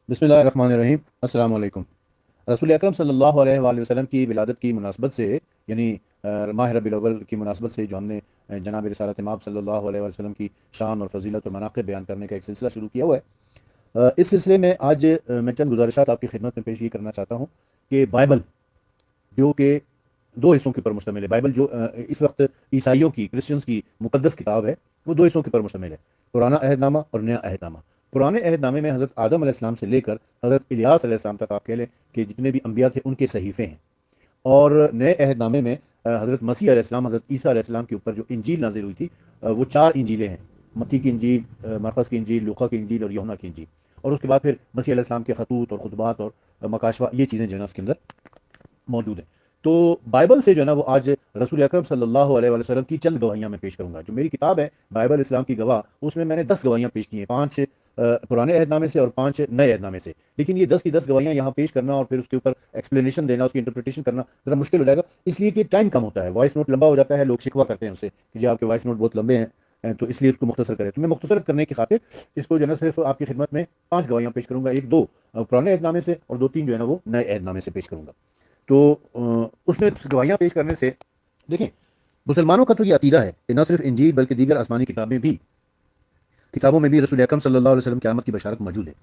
بسم اللہ الرحمن الرحیم۔ السلام علیکم۔ رسول اکرم صلی اللہ علیہ وآلہ وسلم کی ولادت کی مناسبت سے، یعنی ماہ ربیع الاول کی مناسبت سے، جو ہم نے جناب رسالت مآب صلی اللہ علیہ وآلہ وسلم کی شان اور فضیلت اور مناقب بیان کرنے کا ایک سلسلہ شروع کیا ہوا ہے۔ اس سلسلے میں آج میں چند گزارشات آپ کی خدمت میں پیش یہ کرنا چاہتا ہوں کہ بائبل، جو کہ دو حصوں کے اوپر مشتمل ہے، بائبل جو اس وقت عیسائیوں کی، کرسچنس کی مقدس کتاب ہے، وہ دو حصوں کے اوپر مشتمل ہے، پرانا عہد نامہ اور نیا عہد نامہ۔ پرانے عہد نامے میں حضرت آدم علیہ السلام سے لے کر حضرت الیاس علیہ السلام تک آپ کہہ لیں کہ جتنے بھی انبیاء تھے ان کے صحیفے ہیں، اور نئے عہد نامے میں حضرت مسیح علیہ السلام، حضرت عیسیٰ علیہ السلام کے اوپر جو انجیل نازل ہوئی تھی، وہ چار انجیلیں ہیں: متی کی انجیل، مرقس کی انجیل، لوقا کی انجیل اور یوحنا کی انجیل۔ اور اس کے بعد پھر مسیح علیہ السلام کے خطوط اور خطبات اور مکاشفہ، یہ چیزیں جو ہے نا اس کے اندر موجود ہیں۔ تو بائبل سے جو ہے نا وہ آج رسول اکرم صلی اللہ علیہ وآلہ وسلم کی چند گواہیاں میں پیش کروں گا۔ جو میری کتاب ہے بائبل اسلام کی گواہ، اس میں نے 10 گواہیاں پیش کی ہیں، 5 پرانے عہد نامے سے اور 5 نئے عہد نامے سے۔ لیکن یہ 10 کی 10 گواہیاں یہاں پیش کرنا اور پھر اس کے اوپر ایکسپلینیشن دینا، اس کی انٹرپریٹیشن کرنا ذرا مشکل ہو جائے گا، اس لیے کہ ٹائم کم ہوتا ہے، وائس نوٹ لمبا ہو جاتا ہے، لوگ شکوہ کرتے ہیں ان سے کہ جی آپ کے وائس نوٹ بہت لمبے ہیں، تو اس لیے اس کو مختصر کریں۔ تو میں مختصر کرنے کی خاطر اس کو جو ہے نا صرف آپ کی خدمت میں 5 گواہیاں پیش کروں گا، ایک دو پرانے عہد نامے سے اور 2 3 جو ہے نا وہ نئے عہد نامے سے پیش کروں گا۔ تو اس میں گواہیاں پیش کرنے سے دیکھیں، مسلمانوں کا تو یہ عقیدہ ہے کہ نہ صرف انجیل بلکہ دیگر آسمانی کتابوں میں بھی رسول اکرم صلی اللہ علیہ وسلم کی آمد کی بشارت موجود ہے،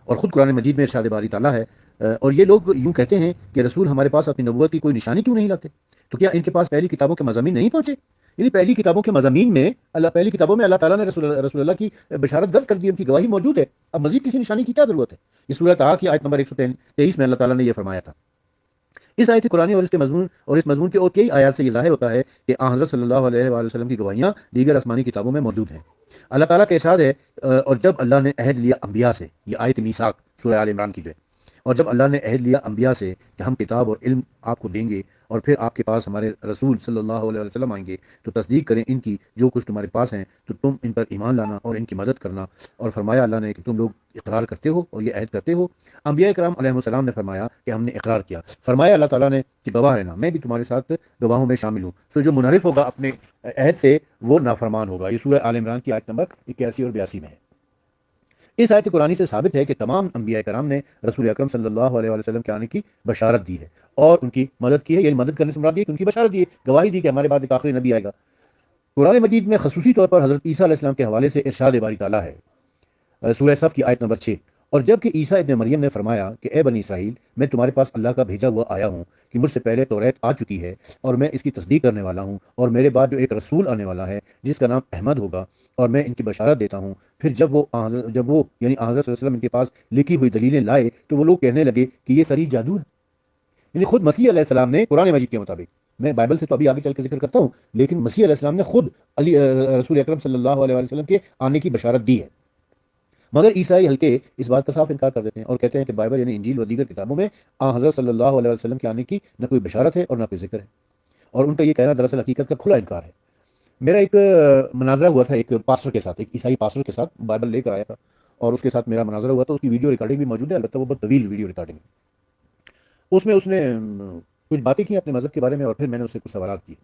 اور خود قرآن مجید میں ارشاد باری تعالیٰ ہے، اور یہ لوگ یوں کہتے ہیں کہ رسول ہمارے پاس اپنی نبوت کی کوئی نشانی کیوں نہیں لاتے؟ تو کیا ان کے پاس پہلی کتابوں کے مضامین نہیں پہنچے؟ یعنی پہلی کتابوں کے مضامین میں پہلی کتابوں میں اللہ تعالیٰ نے رسول اللہ کی بشارت درج کر دی، ان کی گواہی موجود ہے، اب مزید کسی نشانی کی کیا ضرورت ہے؟ یہ سورۃ طٰہٰ کی آیت نمبر 123 میں اللہ تعالیٰ نے یہ فرمایا تھا۔ اس آیت قرآن اور اس مضمون کے اور کئی آیات سے یہ ظاہر ہوتا ہے کہ آن حضرت صلی اللہ علیہ وآلہ وسلم کی گواہیاں دیگر آسمانی کتابوں میں موجود ہیں۔ اللہ تعالیٰ کا ارشاد ہے، اور جب اللہ نے عہد لیا انبیاء سے، یہ آیت میثاق سورہ آل عمران کی جو ہے، اور جب اللہ نے عہد لیا انبیاء سے کہ ہم کتاب اور علم آپ کو دیں گے، اور پھر آپ کے پاس ہمارے رسول صلی اللہ علیہ وسلم آئیں گے تو تصدیق کریں ان کی جو کچھ تمہارے پاس ہیں، تو تم ان پر ایمان لانا اور ان کی مدد کرنا۔ اور فرمایا اللہ نے کہ تم لوگ اقرار کرتے ہو اور یہ عہد کرتے ہو۔ انبیاء کرام علیہ السلام نے فرمایا کہ ہم نے اقرار کیا۔ فرمایا اللہ تعالیٰ نے کہ گواہ رہنا، میں بھی تمہارے ساتھ گواہوں میں شامل ہوں، تو جو منحرف ہوگا اپنے عہد سے وہ نافرمان ہوگا۔ یہ سورہ آل عمران کی آیت نمبر 81 اور 82 میں ہے۔ اس آیت قرآنی سے ثابت ہے کہ تمام انبیاء کرام نے رسول اکرم صلی اللہ علیہ وآلہ وسلم کے آنے کی بشارت دی ہے اور ان کی مدد کی ہے، یعنی مدد کرنے سے مراد یہ کہ ان کی بشارت دی ہے، گواہی دی کہ ہمارے بعد ایک آخری نبی آئے گا۔ قرآن مجید میں خصوصی طور پر حضرت عیسیٰ علیہ السلام کے حوالے سے ارشاد باری تعالیٰ ہے، سورہ صف کی آیت نمبر 6، اور جب کہ عیسیٰ ابن مریم نے فرمایا کہ اے بنی اسرائیل، میں تمہارے پاس اللہ کا بھیجا ہوا آیا ہوں کہ مجھ سے پہلے توریت آ چکی ہے اور میں اس کی تصدیق کرنے والا ہوں، اور میرے بعد جو ایک رسول آنے والا ہے جس کا نام احمد ہوگا، اور میں ان کی بشارت دیتا ہوں۔ پھر جب وہ یعنی حضرت صلی اللہ علیہ وسلم ان کے پاس لکھی ہوئی دلیلیں لائے تو وہ لوگ کہنے لگے کہ یہ سری جادو ہے۔ یعنی خود مسیح علیہ السلام نے قرآن مجید کے مطابق، میں بائبل سے تو ابھی آگے چل کے ذکر کرتا ہوں، لیکن مسیح علیہ السلام نے خود رسول اکرم صلی اللہ علیہ وسلم کے آنے کی بشارت دی ہے۔ مگر عیسائی ہلکے اس بات کا صاف انکار کر دیتے ہیں اور کہتے ہیں کہ بائبل یعنی انجیل و دیگر کتابوں میں حضرت صلی اللہ علیہ وسلم کے آنے کی نہ کوئی بشارت ہے اور نہ کوئی ذکر ہے، اور ان کا یہ کہنا دراصل حقیقت کا کھلا انکار ہے۔ میرا ایک مناظرہ ہوا تھا ایک پاسٹر کے ساتھ، ایک عیسائی پاسٹر کے ساتھ، بائبل لے کر آیا تھا اور اس کے ساتھ میرا مناظرہ ہوا، تو اس کی ویڈیو ریکارڈنگ بھی موجود ہے، البتہ وہ بہت طویل ویڈیو ریکارڈنگ ہے۔ اس میں اس نے کچھ باتیں کی اپنے مذہب کے بارے میں، اور پھر میں نے اس سے کچھ سوالات کیے۔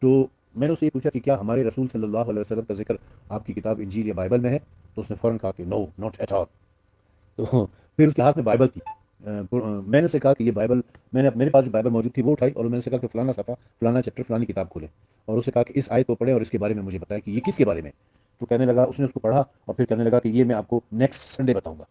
تو میں نے اسے یہ پوچھا کہ کیا ہمارے رسول صلی اللہ علیہ وسلم کا ذکر آپ کی کتاب انجیل یا بائبل میں ہے؟ تو اس نے فوراً کہا کہ نو، ناٹ ایٹ آل۔ تو پھر اس کے ہاتھ میں بائبل تھی، میں نے اسے کہا کہ یہ بائبل، میرے پاس جو بائبل موجود تھی وہ اٹھائی اور میں نے اسے کہا کہ فلانا صفحہ، فلانا چیپٹر، فلانی کتاب کھولے، اور اسے کہا کہ اس آیت کو پڑھیں اور اس کے بارے میں مجھے بتائیں کہ یہ کس کے بارے میں ہے۔ تو کہنے لگا، اس نے اس کو پڑھا اور پھر کہنے لگا کہ یہ میں آپ کو نیکسٹ سنڈے بتاؤں گا۔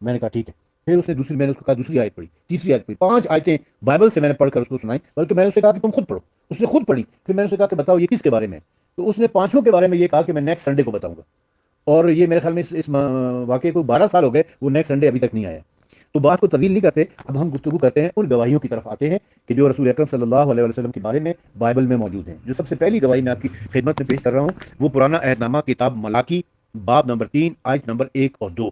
میں نے کہا ٹھیک ہے۔ پھر اس نے میں نے اس کو کہا دوسری آیت پڑھی، تیسری آیت پڑھی، 5 آیتیں بائبل سے میں نے پڑھ کر اس کو سنائی، بلکہ میں نے اسے کہا کہ تم خود پڑھو۔ اس نے خود پڑھی، پھر میں نے اسے کہا کہ بتاؤ یہ کس کے بارے میں ہے؟ تو اس نے 5 کے بارے میں یہ کہا کہ میں نیکسٹ سنڈے کو بتاؤں گا، اور یہ میرے خیال میں اس واقعے کو 12 سال ہو گئے، وہ نیکسٹ سنڈے ابھی تک نہیں آیا۔ تو بات کو طویل نہیں کرتے، اب ہم گفتگو کرتے ہیں ان گواہیوں کی طرف آتے ہیں کہ جو رسول اکرم صلی اللہ علیہ وسلم کے بارے میں بائبل میں موجود ہیں۔ جو سب سے پہلی گواہی میں آپ کی خدمت میں پیش کر رہا ہوں وہ پرانا عہد نامہ کتاب ملاکی باب نمبر 3 آیت نمبر 1 اور 2۔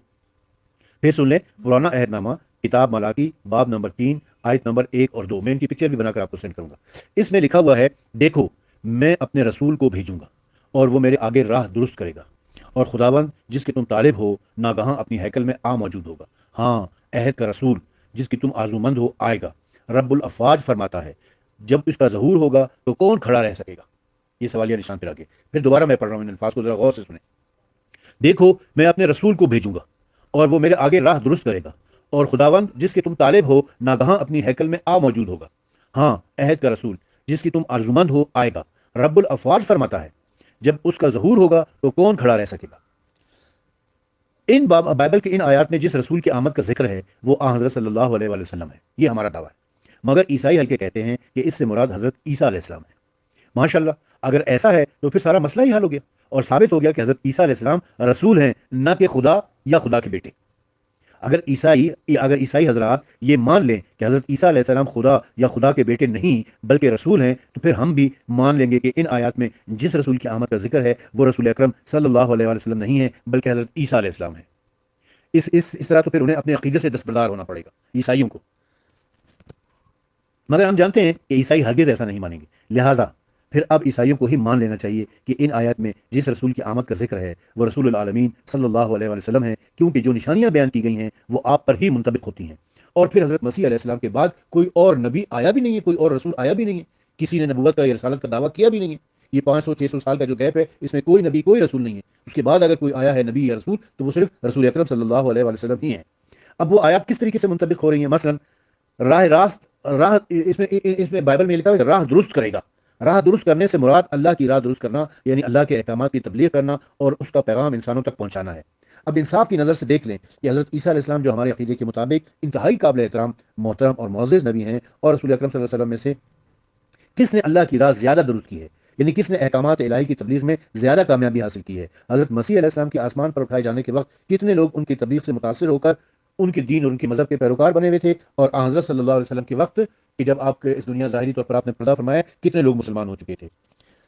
پھر سن لیں، پرانا عہد نامہ کتاب ملاکی باب نمبر 3 آیت نمبر 1 اور 2، میں ان کی پکچر بھی بنا کر آپ کو سینڈ کروں گا۔ اس میں لکھا ہوا ہے، دیکھو میں اپنے رسول کو بھیجوں گا اور وہ میرے آگے راہ درست کرے گا، اور خداوند جس کے تم طالب ہو ناگہاں اپنی ہیکل میں موجود ہوگا، ہاں عہد کا رسول جس کی تم آرزومند ہو آئے گا۔ رب الافواج فرماتا ہے، جب اس کا ظہور ہوگا تو کون کھڑا رہ سکے گا؟ یہ سوالیہ نشان پہ آگے پھر دوبارہ میں پڑھ رہا ہوں، ان الفاظ کو ذرا غور سے سنیں۔ دیکھو میں اپنے رسول کو بھیجوں گا اور وہ میرے آگے راہ درست کرے گا، اور خداوند جس کے تم طالب ہو ناگہاں اپنی ہیکل میں آ موجود ہوگا، ہاں عہد کا رسول جس کی تم آرزومند ہو آئے گا۔ رب الافواج فرماتا ہے جب اس کا ظہور ہوگا تو کون کھڑا رہ سکے گا۔ ان بائبل کے ان آیات میں جس رسول کی آمد کا ذکر ہے وہ حضرت صلی اللہ علیہ وآلہ وسلم ہے، یہ ہمارا دعویٰ ہے۔ مگر عیسائی حلقے کہتے ہیں کہ اس سے مراد حضرت عیسیٰ علیہ السلام ہے۔ ماشاءاللہ، اگر ایسا ہے تو پھر سارا مسئلہ ہی حل ہو گیا، اور ثابت ہو گیا کہ حضرت عیسیٰ علیہ السلام رسول ہیں، نہ کہ خدا یا خدا کے بیٹے۔ اگر عیسائی حضرات یہ مان لیں کہ حضرت عیسیٰ علیہ السلام خدا یا خدا کے بیٹے نہیں بلکہ رسول ہیں، تو پھر ہم بھی مان لیں گے کہ ان آیات میں جس رسول کی آمد کا ذکر ہے وہ رسول اکرم صلی اللہ علیہ وآلہ وسلم نہیں ہے بلکہ حضرت عیسیٰ علیہ السلام ہے۔ اس طرح تو پھر انہیں اپنے عقیدے سے دستبردار ہونا پڑے گا عیسائیوں کو۔ مگر ہم جانتے ہیں کہ عیسائی ہرگز ایسا نہیں مانیں گے، لہٰذا پھر اب عیسائیوں کو ہی مان لینا چاہیے کہ ان آیات میں جس رسول کی آمد کا ذکر ہے وہ رسول العالمین صلی اللہ علیہ وآلہ وسلم ہے، کیونکہ جو نشانیاں بیان کی گئی ہیں وہ آپ پر ہی منطبق ہوتی ہیں۔ اور پھر حضرت مسیح علیہ السلام کے بعد کوئی اور نبی آیا بھی نہیں ہے، کوئی اور رسول آیا بھی نہیں ہے، کسی نے نبوت کا یا رسالت کا دعویٰ کیا بھی نہیں ہے۔ یہ 500-600 سال کا جو گیپ ہے اس میں کوئی نبی کوئی رسول نہیں ہے۔ اس کے بعد اگر کوئی آیا ہے نبی یا رسول تو وہ صرف رسول اکرم صلی اللہ علیہ وآلہ وسلم ہی ہے۔ اب وہ آیات کس طریقے سے منطبق ہو رہی ہیں؟ مثلا راہ راست راہ اس میں بائبل میں لکھا ہے کہ راہ درست کرے گا۔ راہ درست کرنے سے مراد اللہ کی راہ درست کرنا، یعنی اللہ کے احکامات کی تبلیغ کرنا اور اس کا پیغام انسانوں تک پہنچانا ہے۔ اب انصاف کی نظر سے دیکھ لیں کہ حضرت عیسیٰ علیہ السلام جو ہمارے عقیدے کے مطابق انتہائی قابل احترام، محترم اور معزز نبی ہیں، اور رسول اکرم صلی اللہ علیہ وسلم میں سے کس نے اللہ کی راہ زیادہ درست کی ہے، یعنی کس نے احکامات الہی کی تبلیغ میں زیادہ کامیابی حاصل کی ہے؟ حضرت مسیح علیہ السلام کے آسمان پر اٹھائے جانے کے وقت کتنے لوگ ان کی تبلیغ سے متاثر ہو کر ان کے دین اور ان کے مذہب کے پیروکار بنے ہوئے تھے، اور حضرت صلی اللہ علیہ وسلم کے وقت کہ جب آپ اس دنیا ظاہری طور پر آپ نے پردہ فرمایا کتنے لوگ مسلمان ہو چکے تھے؟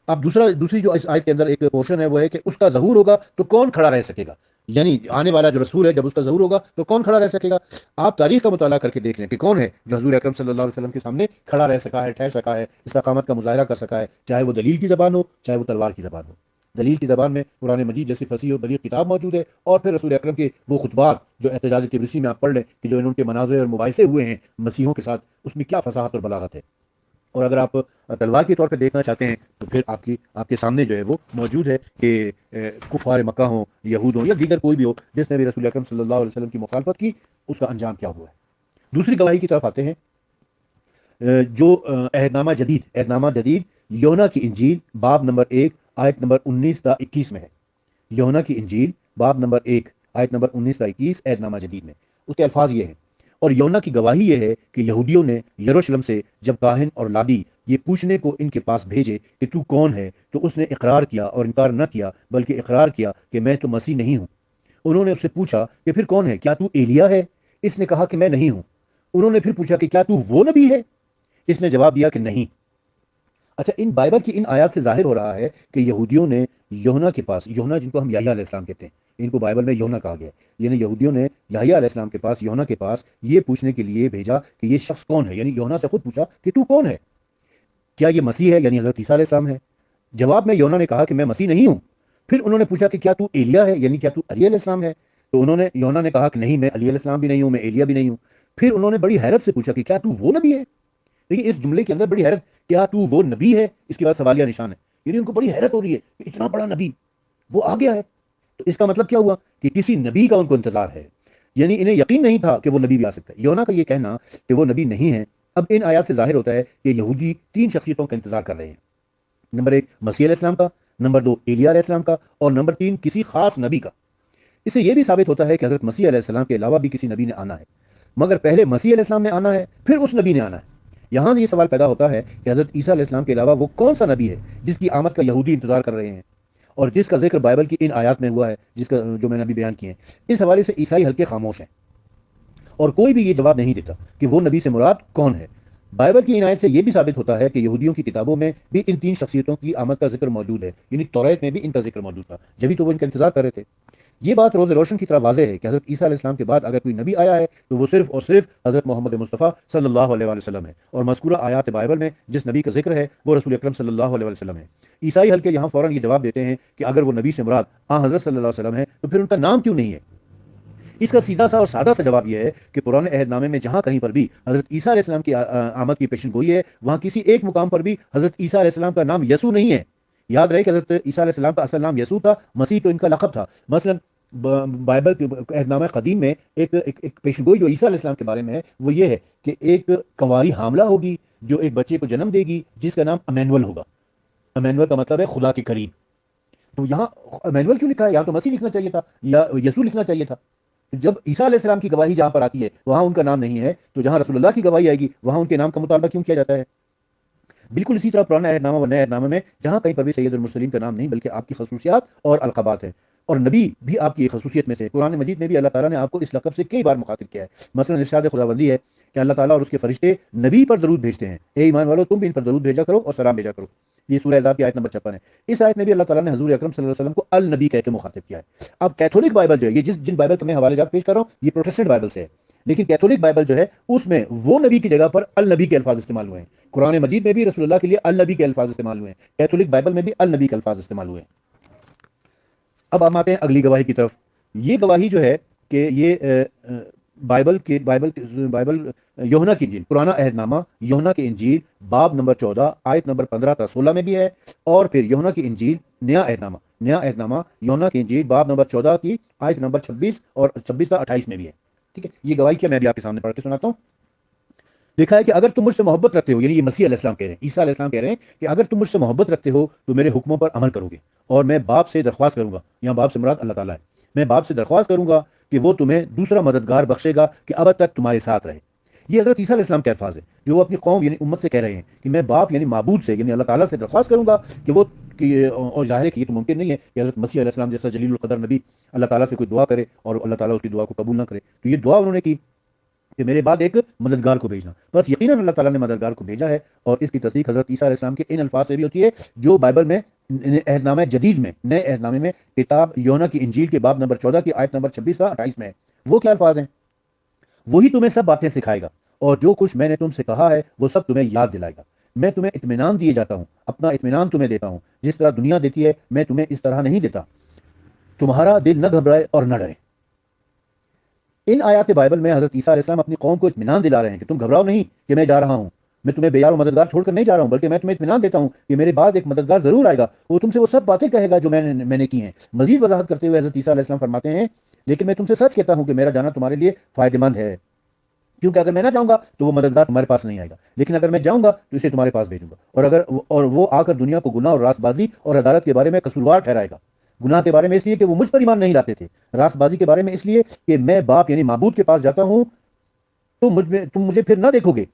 اب دوسری جو اس آیت کے اندر ایک پورشن ہے وہ ہے کہ اس کا ظہور ہوگا تو کون کھڑا رہ سکے گا، یعنی آنے والا جو رسول ہے جب اس کا ظہور ہوگا تو کون کھڑا رہ سکے گا؟ آپ تاریخ کا مطالعہ کر کے دیکھ لیں کہ کون ہے جو حضور اکرم صلی اللہ علیہ وسلم کے سامنے کھڑا رہ سکا ہے، ٹھہر سکا ہے، استقامت کا مظاہرہ کر سکا ہے، چاہے وہ دلیل کی زبان ہو چاہے وہ تلوار کی زبان ہو۔ دلیل کی زبان میں قرآن مجید جیسی فصیح اور بلیغ کتاب موجود ہے، اور پھر رسول اکرم کے وہ خطبات جو احتجاج کی رسی میں آپ پڑھ لیں کہ جو ان کے مناظر اور مباحثے ہوئے ہیں مسیحوں کے ساتھ، اس میں کیا فصاحت اور بلاغت ہے۔ اور اگر آپ تلوار کے طور پہ دیکھنا چاہتے ہیں تو پھر آپ کے سامنے جو ہے وہ موجود ہے کہ کفار مکہ ہوں، یہود ہوں یا دیگر کوئی بھی ہو جس نے بھی رسول اکرم صلی اللہ علیہ وسلم کی مخالفت کی، اس کا انجام کیا ہوا ہے۔ دوسری گواہی کی طرف آتے ہیں، جو عہد نامہ جدید یونا کی انجیل باب نمبر 1 آیت نمبر 19 تا 21 میں ہے۔ یونا کی انجیل باب نمبر 1 آیت نمبر 19 تا 21 عہد نامہ جدید میں اس کے الفاظ یہ ہیں: اور یونا کی گواہی یہ ہے کہ یہودیوں نے یروشلم سے جب کاہن اور لادی یہ پوچھنے کو ان کے پاس بھیجے کہ تو کون ہے، تو اس نے اقرار کیا اور انکار نہ کیا بلکہ اقرار کیا کہ میں تو مسیح نہیں ہوں۔ انہوں نے اس سے پوچھا کہ پھر کون ہے، کیا تو ایلیا ہے؟ اس نے کہا کہ میں نہیں ہوں۔ انہوں نے پھر پوچھا کہ کیا تو وہ نبی ہے؟ اس نے جواب دیا کہ نہیں۔ اچھا، ان بائبل کی ان آیات سے ظاہر ہو رہا ہے کہ یہودیوں نے یوحنا کے پاس، یوحنا جن کو ہم یحییٰ علیہ السلام کہتے ہیں، ان کو بائبل میں یوحنا کہا گیا ہے، یعنی یہودیوں نے یحییٰ علیہ السلام کے پاس، یوحنا کے پاس یہ پوچھنے کے لیے بھیجا کہ یہ شخص کون ہے، یعنی یوحنا سے خود پوچھا کہ تو کون ہے، کیا یہ مسیح ہے یعنی حضرت عیسیٰ علیہ السلام ہے؟ جواب میں یوحنا نے کہا کہ میں مسیح نہیں ہوں۔ پھر انہوں نے پوچھا کہ کیا تو ایلیا ہے یعنی کیا تو علی علیہ السلام ہے؟ تو یوحنا نے کہا کہ نہیں، میں علی علیہ السلام بھی نہیں ہوں، میں ایلیا بھی نہیں ہوں۔ پھر انہوں نے بڑی حیرت سے پوچھا کہ کیا تو وہ نبی ہے؟ دیکھیے اس جملے کے اندر بڑی حیرت، کیا تو وہ نبی ہے، اس کے بعد سوالیہ نشان ہے، یعنی ان کو بڑی حیرت ہو رہی ہے کہ اتنا بڑا نبی وہ آ گیا ہے۔ تو اس کا مطلب کیا ہوا کہ کسی نبی کا ان کو انتظار ہے، یعنی انہیں یقین نہیں تھا کہ وہ نبی بھی آ سکتا ہے۔ یونا کا یہ کہنا کہ وہ نبی نہیں ہے، اب ان آیات سے ظاہر ہوتا ہے کہ یہودی 3 شخصیتوں کا انتظار کر رہے ہیں: نمبر 1 مسیح علیہ السلام کا، نمبر 2 ایلیا علیہ السلام کا، اور نمبر 3 کسی خاص نبی کا۔ اس سے یہ بھی ثابت ہوتا ہے کہ حضرت مسیح علیہ السلام کے علاوہ بھی کسی نبی نے آنا ہے، مگر پہلے مسیح علیہ السلام نے آنا ہے پھر اس نبی نے آنا ہے۔ یہاں سے یہ سوال پیدا ہوتا ہے کہ حضرت عیسیٰ علیہ السلام کے علاوہ وہ کون سا نبی ہے جس کی آمد کا یہودی انتظار کر رہے ہیں اور جس کا ذکر بائبل کی ان آیات میں ہوا ہے، جس کا جو میں نے ابھی بیان کیے ہیں؟ اس حوالے سے عیسائی حلقے خاموش ہیں اور کوئی بھی یہ جواب نہیں دیتا کہ وہ نبی سے مراد کون ہے۔ بائبل کی ان آیت سے یہ بھی ثابت ہوتا ہے کہ یہودیوں کی کتابوں میں بھی ان 3 شخصیتوں کی آمد کا ذکر موجود ہے، یعنی توریت میں بھی ان کا ذکر موجود تھا، جبھی تو وہ ان کا انتظار کر رہے تھے۔ یہ بات روز روشن کی طرح واضح ہے کہ حضرت عیسیٰ علیہ السلام کے بعد اگر کوئی نبی آیا ہے تو وہ صرف اور صرف حضرت محمد مصطفیٰ صلی اللہ علیہ وآلہ وسلم ہے، اور مذکورہ آیات بائبل میں جس نبی کا ذکر ہے وہ رسول اکرم صلی اللہ علیہ وآلہ وسلم ہے۔ عیسائی حلقے یہاں فوراً یہ جواب دیتے ہیں کہ اگر وہ نبی سے مراد حضرت صلی اللہ علیہ وسلم ہے تو پھر ان کا نام کیوں نہیں ہے؟ اس کا سیدھا سا اور سادہ سا جواب یہ ہے کہ پرانے عہد نامے میں جہاں کہیں پر بھی حضرت عیسیٰ علیہ السلام کی آمد کی پیشن گوئی ہے، وہاں کسی ایک مقام پر بھی حضرت عیسیٰ علیہ السلام کا نام یسوع نہیں ہے۔ یاد رہے کہ حضرت عیسیٰ علیہ السلام کا اصل نام یسوع تھا، مسیح تو ان کا لقب تھا۔ مثلا بائبل کے عہد نامہ قدیم میں ایک پیشگوئی جو عیسیٰ علیہ السلام کے بارے میں ہے وہ یہ ہے کہ ایک کنواری حاملہ ہوگی جو ایک بچے کو جنم دے گی جس کا نام امینول ہوگا. امینول کا مطلب ہے خدا کے قریب. تو یہاں امینول کیوں لکھا ہے؟ یہاں تو مسیح لکھنا چاہیے تھا یا یسوع لکھنا چاہیے تھا. جب عیسیٰ علیہ السلام کی گواہی جہاں پر آتی ہے وہاں ان کا نام نہیں ہے، تو جہاں رسول اللہ کی گواہی آئے گی وہاں ان کے نام کا مطالبہ کیوں کیا جاتا ہے؟ بالکل اسی طرح پرانا عہد نامہ و نئے عہد نامہ میں جہاں کہیں پر بھی سید المرسلین کا نام نہیں بلکہ آپ کی خصوصیات اور القابات ہیں، اور نبی بھی آپ کی ایک خصوصیت میں سے. قرآن مجید میں بھی اللہ تعالیٰ نے آپ کو اس لقب سے کئی بار مخاطب کیا ہے. مثلا ارشاد خداوندی ہے کہ اللہ تعالیٰ اور اس کے فرشتے نبی پر درود بھیجتے ہیں، اے ایمان والو تم بھی ان پر درود بھیجا کرو اور سلام بھیجا کرو. یہ سورہ احزاب کی آیت نمبر 56 ہے. اس آیت میں بھی اللہ تعالیٰ نے حضور اکرم صلی اللہ علیہ وسلم کو النبی کہہ کے مخاطب کیا ہے. اب کیتھولک بائبل جو ہے، یہ جن بائبل کا میں حوالے جات پیش کر رہا ہوں یہ پروٹسٹنٹ بائبل سے ہے، لیکن کیتھولک بائبل جو ہے اس میں وہ نبی کی جگہ پر النبی کے الفاظ استعمال ہوئے ہیں. قرآن مجید میں بھی رسول اللہ کے لیے النبی کے الفاظ استعمال ہوئے ہیں، کیتھولک بائبل میں بھی النبی کے الفاظ استعمال ہوئے ہیں. اب ہم آتے ہیں اگلی گواہی کی طرف. یہ گواہی جو ہے کہ یہ بائبل یوحنا کی انجیل، پرانا عہد نامہ یوحنا کی انجیل باب نمبر 14 آیت نمبر 15 تا 16 میں بھی ہے، اور پھر یوحنا کی انجیل نیا عہد نامہ یوحنا کی انجیل باب نمبر 14 کی آیت نمبر 26 اور 26 تا 28 میں بھی ہے. ٹھیک ہے، یہ گواہی کیا میں بھی آپ کے سامنے پڑھ کے سناتا ہوں. لکھا ہے کہ اگر تم مجھ سے محبت رکھتے ہو، یعنی یہ مسیح علیہ السلام کہہ رہے ہیں، عیسیٰ علیہ السلام کہہ رہے ہیں کہ اگر تم مجھ سے محبت رکھتے ہو تو میرے حکموں پر عمل کرو گے، اور میں باپ سے درخواست کروں گا، یہاں باپ سے مراد اللہ تعالیٰ ہے، میں باپ سے درخواست کروں گا کہ وہ تمہیں دوسرا مددگار بخشے گا کہ ابد تک تمہارے ساتھ رہے. یہ حضرت عیسیٰ علیہ السلام کے الفاظ ہے جو وہ اپنی قوم یعنی امت سے کہہ رہے ہیں کہ میں باپ یعنی معبود سے یعنی اللہ تعالیٰ سے درخواست کروں گا کہ وہ اور ظاہر ہے کہ یہ تو ممکن نہیں ہے کہ حضرت مسیح علیہ السلام جیسا جلیل القدر نبی اللہ تعالیٰ سے کوئی دعا کرے اور اللہ تعالیٰ اس کی دعا کو قبول نہ کرے. تو یہ دعا انہوں نے کی کہ میرے بعد ایک مددگار کو بھیجنا. بس یقیناً اللہ تعالیٰ نے مددگار کو بھیجا ہے، اور اس کی تصدیق حضرت عیسیٰ علیہ السلام کے ان الفاظ سے بھی ہوتی ہے جو بائبل میں عہد نامہ جدید میں نئے عہد نامے میں کتاب یوحنا کی انجیل کے باب نمبر 14 کی آیت نمبر 26 تا 28 میں ہے. وہ کیا الفاظ ہیں؟ وہی تمہیں سب باتیں سکھائے گا اور جو کچھ میں نے تم سے کہا ہے وہ سب تمہیں یاد دلائے گا. میں تمہیں اطمینان دیے جاتا ہوں، اپنا اطمینان تمہیں دیتا ہوں، جس طرح دنیا دیتی ہے میں تمہیں اس طرح نہیں دیتا. تمہارا دل نہ گھبرائے اور نہ ڈرے. ان آیات بائبل میں حضرت عیسیٰ علیہ السلام اپنی قوم کو اطمینان دلا رہے ہیں کہ تم گھبراؤ نہیں کہ میں جا رہا ہوں، میں تمہیں بے یار و مددگار چھوڑ کر نہیں جا رہا ہوں، بلکہ میں تمہیں اطمینان دیتا ہوں کہ میرے بعد ایک مددگار ضرور آئے گا، وہ تم سے وہ سب باتیں کہے گا جو میں نے کی ہیں. مزید وضاحت کرتے ہوئے حضرت عیسیٰ علیہ السلام فرماتے ہیں لیکن میں تم سے سچ کہتا ہوں کہ میرا جانا تمہارے لیے فائدہ مند ہے، کیونکہ اگر میں نہ جاؤں گا تو وہ مددگار تمہارے پاس نہیں آئے گا، لیکن اگر میں جاؤں گا تو اسے تمہارے پاس بھیجوں گا، اور وہ آ کر دنیا کو گناہ اور راست بازی اور عدالت کے بارے میں قصوروار ٹھہرائے گا. گناہ کے بارے میں اس لیے کہ وہ مجھ پر ایمان نہیں لاتے تھے، راست بازی کے بارے میں اس لیے کہ میں باپ یعنی معبود کے پاس جاتا ہوں تو تم مجھے پھر نہ دیکھو گے،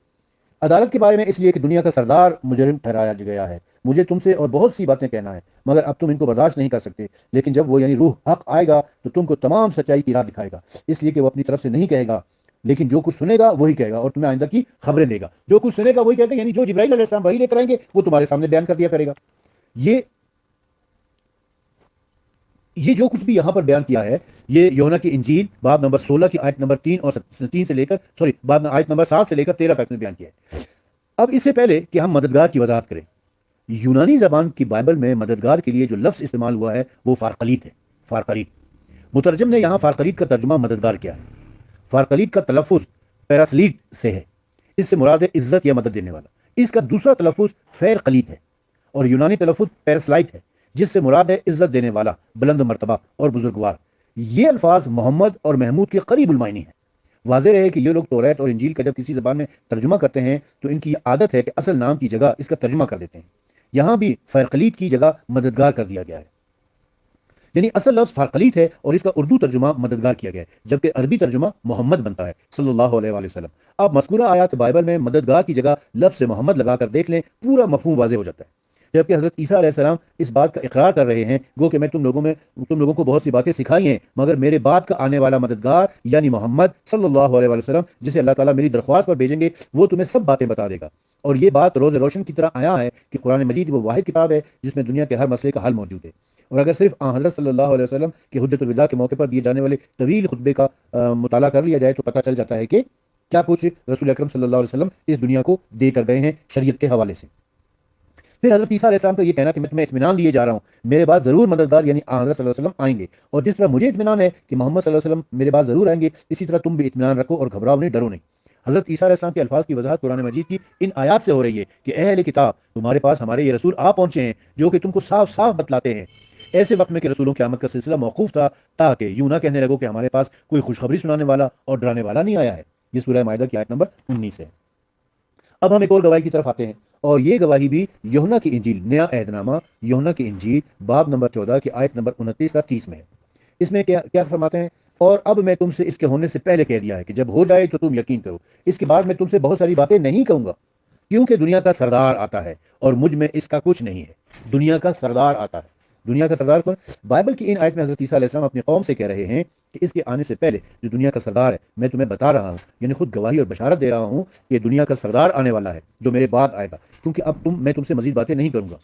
عدالت کے بارے میں اس لیے کہ دنیا کا سردار مجرم ٹھہرایا گیا ہے. مجھے تم سے اور بہت سی باتیں کہنا ہے مگر اب تم ان کو برداشت نہیں کر سکتے، لیکن جب وہ یعنی روح حق آئے گا تو تم کو تمام سچائی کی راہ دکھائے گا، اس لیے کہ وہ اپنی طرف سے نہیں کہے گا لیکن جو کچھ سنے گا وہی کہے گا اور تمہیں آئندہ کی خبریں دے گا. جو کچھ سنے گا وہی کہے گا، یعنی جو جبرائیل علیہ السلام وہی لے کر آئیں گے وہ تمہارے سامنے بیان کر دیا کرے گا. یہ جو کچھ بھی یہاں پر بیان کیا ہے یہ یوحنا کی انجیل باب نمبر 16 کی آیت نمبر 3 اور 3 سے لے کر باب آیت نمبر 7 سے لے کر 13 تک میں بیان کیا ہے. اب اس سے پہلے کہ ہم مددگار کی وضاحت کریں، یونانی زبان کی بائبل میں مددگار کے لیے جو لفظ استعمال ہوا ہے وہ فارقلیت ہے. فارقلیت مترجم نے یہاں فارقلیت کا ترجمہ مددگار کیا ہے. فارقلیت کا تلفظ پیراسلیٹ سے ہے، اس سے مراد ہے عزت یا مدد دینے والا. اس کا دوسرا تلفظ فیر قلیت ہے، اور یونانی تلفظ پیرسلائٹ ہے جس سے مراد ہے عزت دینے والا، بلند مرتبہ اور بزرگوار. یہ الفاظ محمد اور محمود کے قریب المعنی ہیں. واضح ہے کہ یہ لوگ توریت اور انجیل کا جب کسی زبان میں ترجمہ کرتے ہیں تو ان کی عادت ہے کہ اصل نام کی جگہ اس کا ترجمہ کر دیتے ہیں. یہاں بھی فارقلیت کی جگہ مددگار کر دیا گیا ہے، یعنی اصل لفظ فارقلیت ہے اور اس کا اردو ترجمہ مددگار کیا گیا ہے، جبکہ عربی ترجمہ محمد بنتا ہے صلی اللہ علیہ وآلہ وسلم. اب مذکورہ آیات بائبل میں مددگار کی جگہ لفظ محمد لگا کر دیکھ لیں، پورا مفہوم واضح ہو جاتا ہے. جبکہ حضرت عیسیٰ علیہ السلام اس بات کا اقرار کر رہے ہیں گو کہ میں تم لوگوں کو بہت سی باتیں سکھائی ہیں، مگر میرے بعد کا آنے والا مددگار یعنی محمد صلی اللہ علیہ وآلہ وسلم جسے اللہ تعالیٰ میری درخواست پر بھیجیں گے وہ تمہیں سب باتیں بتا دے گا. اور یہ بات روز روشن کی طرح آیا ہے کہ قرآن مجید وہ واحد کتاب ہے جس میں دنیا کے ہر مسئلے کا حل موجود ہے. اور اگر صرف حضرت صلی اللہ علیہ وسلم کے حجت الوداع کے موقع پر دیے جانے والے طویل خطبے کا مطالعہ کر لیا جائے تو پتہ چل جاتا ہے کہ کیا کچھ رسول اکرم صلی اللہ علیہ وسلم اس دنیا کو دے کر گئے ہیں شریعت کے حوالے سے. پھر حضرت عیسیٰ علیہ السلام کا یہ کہنا کہ میں تمہیں اطمینان لیے جا رہا ہوں، میرے بعد ضرور مددگار یعنی حضرت صلی اللہ علیہ وسلم آئیں گے، اور جس طرح مجھے اطمینان ہے کہ محمد صلی اللہ علیہ وسلم میرے بعد ضرور آئیں گے اسی طرح تم بھی اطمینان رکھو اور گھبراؤ نہیں، ڈرو نہیں. حضرت عیسیٰ علیہ السلام کے الفاظ کی وضاحت قرآن مجید کی ان آیات سے ہو رہی ہے کہ اے اہل کتاب تمہارے پاس ہمارے یہ رسول آ پہنچے ہیں جو کہ تم کو صاف صاف بتلاتے ہیں ایسے وقت میں کہ رسولوں کی آمد کا سلسلہ موقوف تھا، تاکہ یوں نہ کہنے لگو کہ ہمارے پاس کوئی خوشخبری سنانے والا اور ڈرانے والا نہیں آیا ہے۔ یہ سورہ مائدہ کی آیت نمبر 19 ہے۔ اب ہم ایک اور گواہی کی طرف آتے ہیں، اور یہ گواہی بھی یوحنا کی انجیل، نیا عہد نامہ یوحنا کی انجیل باب نمبر 14 کی آیت نمبر 29 کا 30 میں ہے۔ اس میں کیا فرماتے ہیں؟ اور اب میں تم سے اس کے ہونے سے پہلے کہہ دیا ہے کہ جب ہو جائے تو تم یقین کرو، اس کے بعد میں تم سے بہت ساری باتیں نہیں کہوں گا، کیونکہ دنیا کا سردار آتا ہے اور مجھ میں اس کا کچھ نہیں ہے۔ دنیا کا سردار آتا ہے، دنیا کا سردار کون؟ بائبل کی ان آیت میں حضرت عیسیٰ علیہ السلام اپنی قوم سے کہہ رہے ہیں کہ اس کے آنے سے پہلے جو دنیا کا سردار ہے، میں تمہیں بتا رہا ہوں، یعنی خود گواہی اور بشارت دے رہا ہوں کہ دنیا کا سردار آنے والا ہے جو میرے بعد آئے گا، کیونکہ اب میں تم سے مزید باتیں نہیں کروں گا،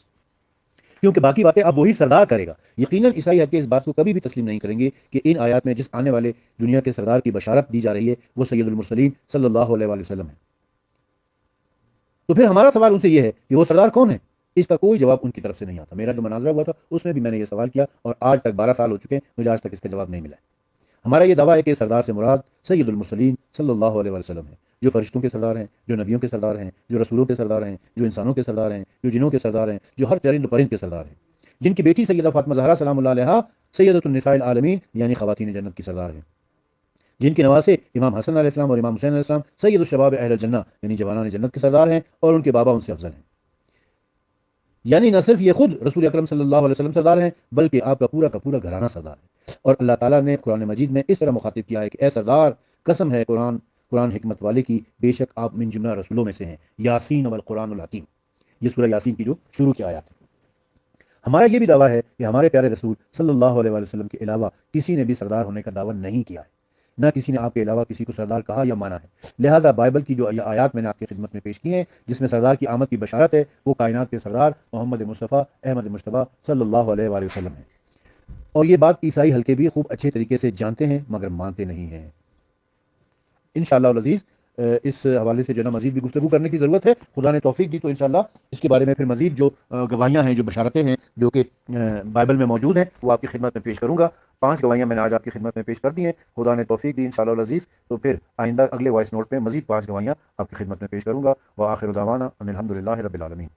کیونکہ باقی باتیں اب وہی سردار کرے گا۔ یقیناً عیسائی ہرگز اس بات کو کبھی بھی تسلیم نہیں کریں گے کہ ان آیات میں جس آنے والے دنیا کے سردار کی بشارت دی جا رہی ہے وہ سید المرسلین صلی اللہ علیہ وآلہ وسلم ہے۔ تو پھر ہمارا سوال ان سے یہ ہے کہ وہ سردار کون ہے؟ اس کا کوئی جواب ان کی طرف سے نہیں آتا۔ میرا جو مناظرہ ہوا تھا اس میں بھی میں نے یہ سوال کیا، اور آج تک 12 سال ہو چکے ہیں، مجھے آج تک اس کا جواب نہیں ملا ہے۔ ہمارا یہ دعویٰ ہے کہ سردار سے مراد سید المرسلین صلی اللہ علیہ وسلم ہے، جو فرشتوں کے سردار ہیں، جو نبیوں کے سردار ہیں، جو رسولوں کے سردار ہیں، جو انسانوں کے سردار ہیں، جو جنوں کے سردار ہیں، جو ہر چرند و پرند کے سردار ہیں، جن کی بیٹی سیدہ فاطمہ زہرا سلام اللہ علیہا سیدۃ النساء العالمین یعنی خواتین جنت کی سردار ہیں، جن کے نواسے امام حسن علیہ السلام اور امام حسین علیہ السلام سید الشباب اہل الجنہ یعنی جوانان جنت کے سردار ہیں، اور ان کے بابا ان سے افضل ہیں۔ یعنی نہ صرف یہ خود رسول اکرم صلی اللہ علیہ وسلم سردار ہیں، بلکہ آپ کا پورا گھرانہ سردار ہے۔ اور اللہ تعالیٰ نے قرآن مجید میں اس طرح مخاطب کیا ہے کہ اے سردار، قسم ہے قرآن حکمت والے کی، بے شک آپ من جملہ رسولوں میں سے ہیں، یاسین والقرآن الحکیم۔ یہ سورہ یاسین کی جو شروع کی آیات ہے۔ ہمارا یہ بھی دعویٰ ہے کہ ہمارے پیارے رسول صلی اللہ علیہ وسلم کے علاوہ کسی نے بھی سردار ہونے کا دعویٰ نہیں کیا ہے، نہ کسی نے آپ کے علاوہ کسی کو سردار کہا یا مانا ہے۔ لہٰذا بائبل کی جو آیات میں نے آپ کی خدمت میں پیش کی ہیں، جس میں سردار کی آمد کی بشارت ہے، وہ کائنات کے سردار محمد مصطفیٰ احمد مجتبیٰ صلی اللہ علیہ وآلہ وسلم ہے۔ اور یہ بات عیسائی حلقے بھی خوب اچھے طریقے سے جانتے ہیں مگر مانتے نہیں ہیں۔ انشاءاللہ العزیز اس حوالے سے جو ہے نا مزید بھی گفتگو کرنے کی ضرورت ہے۔ خدا نے توفیق دی تو انشاءاللہ اس کے بارے میں پھر مزید جو گواہیاں ہیں، جو بشارتیں ہیں جو کہ بائبل میں موجود ہیں، وہ آپ کی خدمت میں پیش کروں گا۔ 5 گواہیاں میں نے آج آپ کی خدمت میں پیش کر دی ہیں۔ خدا نے توفیق دی انشاءاللہ العزیز تو پھر آئندہ اگلے وائس نوٹ میں مزید 5 گواہیاں آپ کی خدمت میں پیش کروں گا۔ وآخر دعوانا ان الحمدللہ رب العالمین۔